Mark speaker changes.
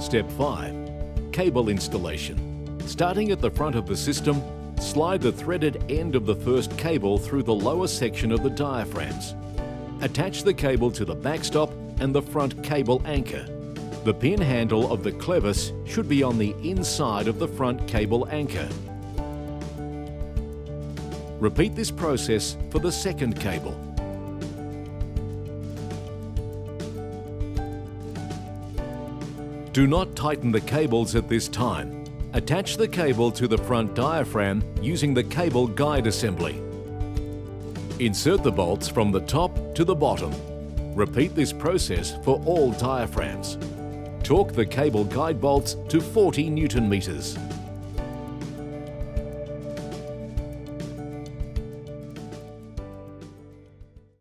Speaker 1: Step 5. Cable installation. Starting at the front of the system, slide the threaded end of the first cable through the lower section of the diaphragms. Attach the cable to the backstop and the front cable anchor. The pin handle of the clevis should be on the inside of the front cable anchor. Repeat this process for the second cable. Do not tighten the cables at this time. Attach the cable to the front diaphragm using the cable guide assembly. Insert the bolts from the top to the bottom. Repeat this process for all diaphragms. Torque the cable guide bolts to 40 Newton meters.